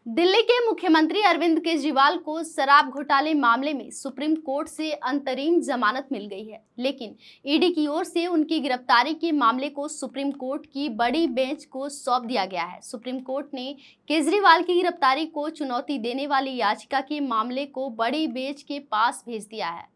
दिल्ली के मुख्यमंत्री अरविंद केजरीवाल को शराब घोटाले मामले में सुप्रीम कोर्ट से अंतरिम जमानत मिल गई है, लेकिन ईडी की ओर से उनकी गिरफ्तारी के मामले को सुप्रीम कोर्ट की बड़ी बेंच को सौंप दिया गया है। सुप्रीम कोर्ट ने केजरीवाल की गिरफ्तारी को चुनौती देने वाली याचिका के मामले को बड़ी बेंच के पास भेज दिया है।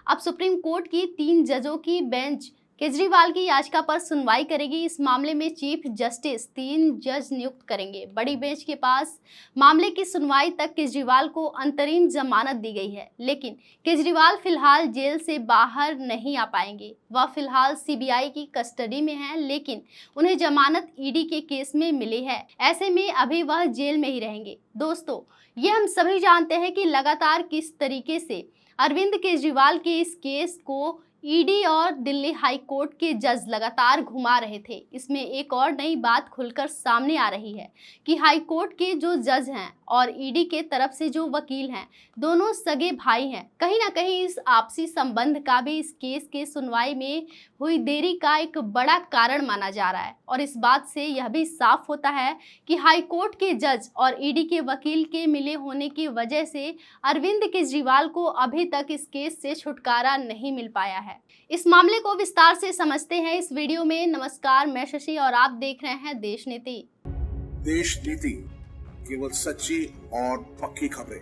अब सुप्रीम कोर्ट की 3 जजों की बेंच केजरीवाल की याचिका पर सुनवाई करेगी। इस मामले में चीफ जस्टिस 3 जज नियुक्त करेंगे। बड़ी बेंच के पास मामले की सुनवाई तक केजरीवाल को अंतरिम जमानत दी गई है, लेकिन केजरीवाल फिलहाल जेल से बाहर नहीं आ पाएंगे। वह फिलहाल सीबीआई की कस्टडी में हैं, लेकिन उन्हें जमानत ईडी के केस में मिली है। ऐसे में अभी वह जेल में ही रहेंगे। दोस्तों, ये हम सभी जानते हैं कि लगातार किस तरीके से अरविंद केजरीवाल के इस केस को ईडी और दिल्ली हाई कोर्ट के जज लगातार घुमा रहे थे। इसमें एक और नई बात खुलकर सामने आ रही है कि हाई कोर्ट के जो जज हैं और ईडी के तरफ से जो वकील हैं, दोनों सगे भाई हैं। कहीं ना कहीं इस आपसी संबंध का भी इस केस के सुनवाई में हुई देरी का एक बड़ा कारण माना जा रहा है। और इस बात से यह भी साफ होता है कि हाई कोर्ट के जज और ईडी के वकील के मिले होने की वजह से अरविंद केजरीवाल को अभी तक इस केस से छुटकारा नहीं मिल पाया है। इस मामले को विस्तार से समझते हैं इस वीडियो में। नमस्कार, मैं शशि और आप देख रहे हैं देश नीति। देश नीति, केवल सच्ची और पक्की खबरें।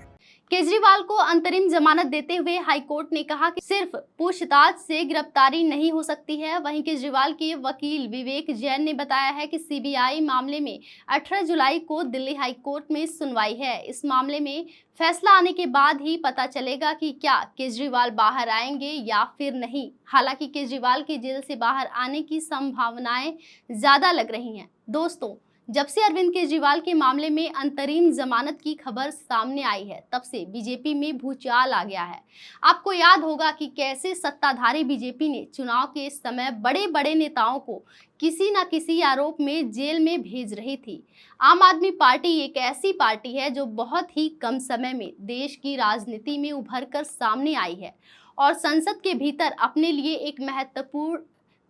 केजरीवाल को अंतरिम जमानत देते हुए हाईकोर्ट ने कहा कि सिर्फ पूछताछ से गिरफ्तारी नहीं हो सकती है। वहीं केजरीवाल के वकील विवेक जैन ने बताया है कि सीबीआई मामले में 18 जुलाई को दिल्ली हाईकोर्ट में सुनवाई है। इस मामले में फैसला आने के बाद ही पता चलेगा कि क्या केजरीवाल बाहर आएंगे या फिर नहीं। हालांकि केजरीवाल के जेल से बाहर आने की संभावनाएं ज्यादा लग रही हैं। दोस्तों, जब से अरविंद केजरीवाल के मामले में अंतरिम जमानत की खबर सामने आई है, तब से बीजेपी में भूचाल आ गया है। आपको याद होगा कि कैसे सत्ताधारी बीजेपी ने चुनाव के समय बड़े बड़े नेताओं को किसी न किसी आरोप में जेल में भेज रही थी। आम आदमी पार्टी एक ऐसी पार्टी है जो बहुत ही कम समय में देश की राजनीति में उभर कर सामने आई है और संसद के भीतर अपने लिए एक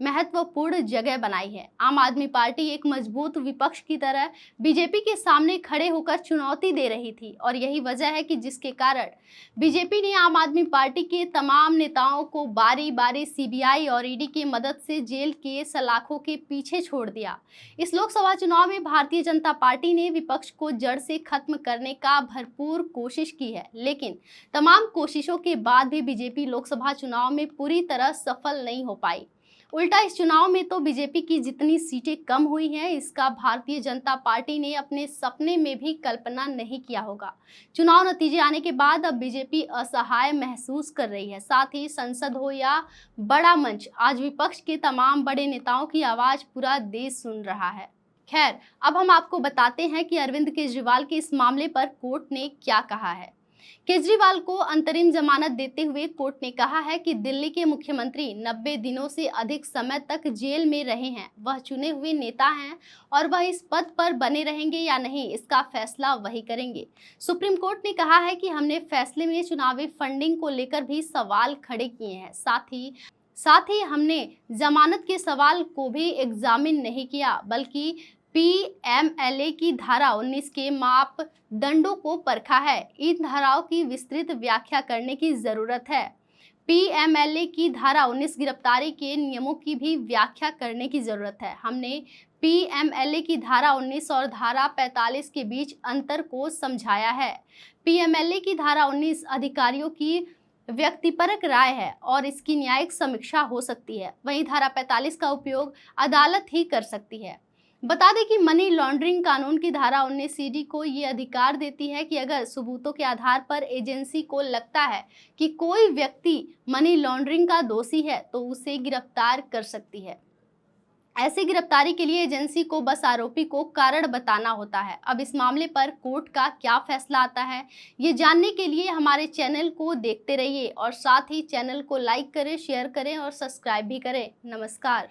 महत्वपूर्ण जगह बनाई है। आम आदमी पार्टी एक मजबूत विपक्ष की तरह बीजेपी के सामने खड़े होकर चुनौती दे रही थी और यही वजह है कि जिसके कारण बीजेपी ने आम आदमी पार्टी के तमाम नेताओं को बारी बारी सीबीआई और ईडी की मदद से जेल के सलाखों के पीछे छोड़ दिया। इस लोकसभा चुनाव में भारतीय जनता पार्टी ने विपक्ष को जड़ से खत्म करने का भरपूर कोशिश की है, लेकिन तमाम कोशिशों के बाद भी बीजेपी लोकसभा चुनाव में पूरी तरह सफल नहीं हो पाई। उल्टा इस चुनाव में तो बीजेपी की जितनी सीटें कम हुई हैं, इसका भारतीय जनता पार्टी ने अपने सपने में भी कल्पना नहीं किया होगा। चुनाव नतीजे आने के बाद अब बीजेपी असहाय महसूस कर रही है। साथ ही संसद हो या बड़ा मंच, आज विपक्ष के तमाम बड़े नेताओं की आवाज पूरा देश सुन रहा है। खैर, अब हम आपको बताते हैं कि अरविंद केजरीवाल के इस मामले पर कोर्ट ने क्या कहा है। केजरीवाल को अंतरिम जमानत देते हुए कोर्ट ने कहा है कि दिल्ली के मुख्यमंत्री 90 दिनों से अधिक समय तक जेल में रहे हैं। वह चुने हुए नेता हैं और वह इस पद पर बने रहेंगे या नहीं, इसका फैसला वही करेंगे। सुप्रीम कोर्ट ने कहा है कि हमने फैसले में चुनावी फंडिंग को लेकर भी सवाल खड़े किए हैं। साथ ही हमने जमानत के सवाल को भी एग्जामिन नहीं किया, बल्कि पीएमएलए की धारा 19 के मापदंडों को परखा है। इन धाराओं की विस्तृत व्याख्या करने की जरूरत है। पीएमएलए की धारा 19 गिरफ्तारी के नियमों की भी व्याख्या करने की जरूरत है। हमने पीएमएलए की धारा 19 और धारा 45 के बीच अंतर को समझाया है। पीएमएलए की धारा 19 अधिकारियों की व्यक्तिपरक राय है और इसकी न्यायिक समीक्षा हो सकती है। वहीं धारा 45 का उपयोग अदालत ही कर सकती है। बता दें कि मनी लॉन्ड्रिंग कानून की धारा 19 सीडी को ये अधिकार देती है कि अगर सबूतों के आधार पर एजेंसी को लगता है कि कोई व्यक्ति मनी लॉन्ड्रिंग का दोषी है तो उसे गिरफ्तार कर सकती है। ऐसी गिरफ्तारी के लिए एजेंसी को बस आरोपी को कारण बताना होता है। अब इस मामले पर कोर्ट का क्या फैसला आता है, ये जानने के लिए हमारे चैनल को देखते रहिए और साथ ही चैनल को लाइक करें, शेयर करें और सब्सक्राइब भी करें। नमस्कार।